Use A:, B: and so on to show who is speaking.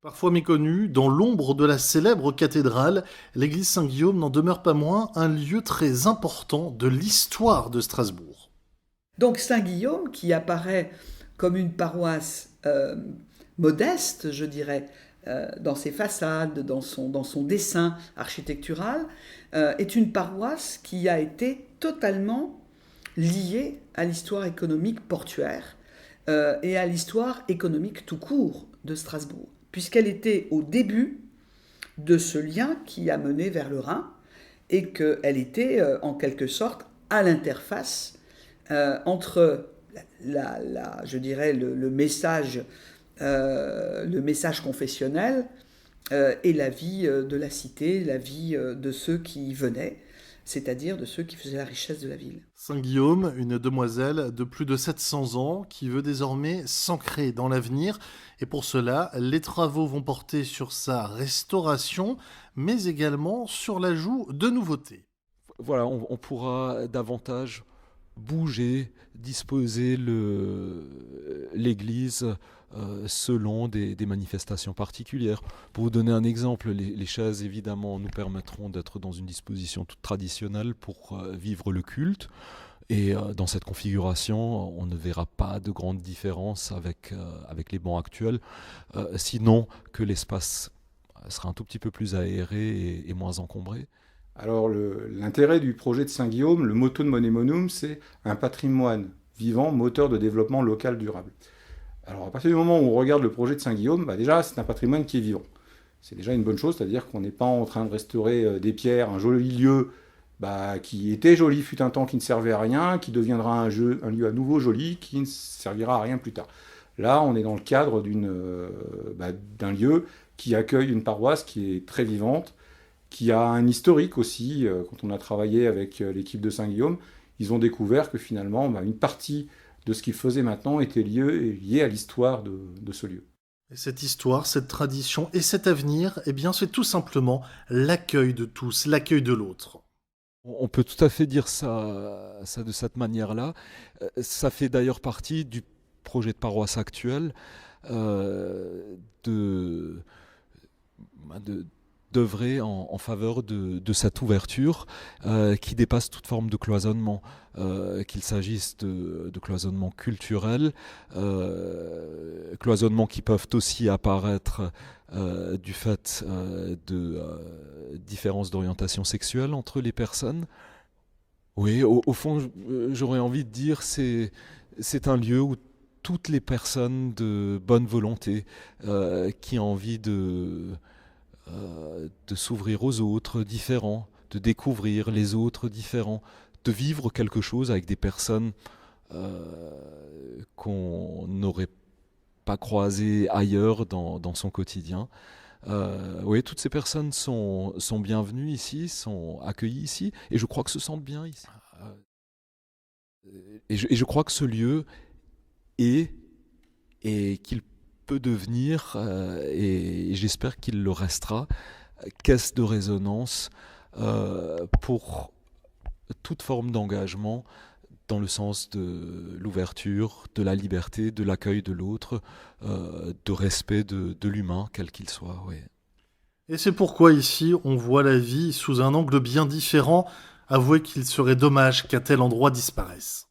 A: Parfois méconnue, dans l'ombre de la célèbre cathédrale, l'église Saint-Guillaume n'en demeure pas moins un lieu très important de l'histoire de Strasbourg.
B: Donc Saint-Guillaume, qui apparaît comme une paroisse modeste, je dirais, dans ses façades, dans son dessin architectural, est une paroisse qui a été totalement liée à l'histoire économique portuaire et à l'histoire économique tout court de Strasbourg, puisqu'elle était au début de ce lien qui a mené vers le Rhin et qu'elle était en quelque sorte à l'interface entre je dirais le message confessionnel et la vie de la cité, la vie de ceux qui y venaient, c'est-à-dire de ceux qui faisaient la richesse de la ville.
A: Saint-Guillaume, une demoiselle de plus de 700 ans qui veut désormais s'ancrer dans l'avenir. Et pour cela, les travaux vont porter sur sa restauration, mais également sur l'ajout de nouveautés.
C: Voilà, on pourra davantage bouger, disposer l'église selon des manifestations particulières. Pour vous donner un exemple, les chaises évidemment nous permettront d'être dans une disposition toute traditionnelle pour vivre le culte. Et dans cette configuration, on ne verra pas de grande différence avec les bancs actuels, sinon que l'espace sera un tout petit peu plus aéré et moins encombré.
D: Alors l'intérêt du projet de Saint-Guillaume, le motto de Monemonum, c'est un patrimoine vivant, moteur de développement local durable. Alors à partir du moment où on regarde le projet de Saint-Guillaume, déjà c'est un patrimoine qui est vivant. C'est déjà une bonne chose, c'est-à-dire qu'on n'est pas en train de restaurer des pierres, un joli lieu qui était joli fut un temps, qui ne servait à rien, qui deviendra un lieu à nouveau joli, qui ne servira à rien plus tard. Là, on est dans le cadre d'un lieu qui accueille une paroisse qui est très vivante, qui a un historique aussi. Quand on a travaillé avec l'équipe de Saint-Guillaume, ils ont découvert que finalement, une partie de ce qu'ils faisaient maintenant était liée à l'histoire de ce lieu.
A: Et cette histoire, cette tradition et cet avenir, eh bien, c'est tout simplement l'accueil de tous, l'accueil de l'autre.
C: On peut tout à fait dire ça de cette manière-là. Ça fait d'ailleurs partie du projet de paroisse actuel de d'œuvrer en faveur de cette ouverture qui dépasse toute forme de cloisonnement, qu'il s'agisse de cloisonnement culturel, cloisonnements qui peuvent aussi apparaître du fait de différences d'orientation sexuelle entre les personnes. Oui, au fond, j'aurais envie de dire c'est un lieu où toutes les personnes de bonne volonté qui ont envie de s'ouvrir aux autres différents, de découvrir les autres différents, de vivre quelque chose avec des personnes qu'on n'aurait pas croisées ailleurs dans son quotidien. Oui, toutes ces personnes sont bienvenues ici, sont accueillies ici, et je crois que se sentent bien ici. Et je crois que ce lieu est, et qu'il peut devenir, et j'espère qu'il le restera, caisse de résonance pour toute forme d'engagement dans le sens de l'ouverture, de la liberté, de l'accueil de l'autre, de respect de l'humain, quel qu'il soit. Oui.
A: Et c'est pourquoi ici, on voit la vie sous un angle bien différent. Avouez qu'il serait dommage qu'un tel endroit disparaisse.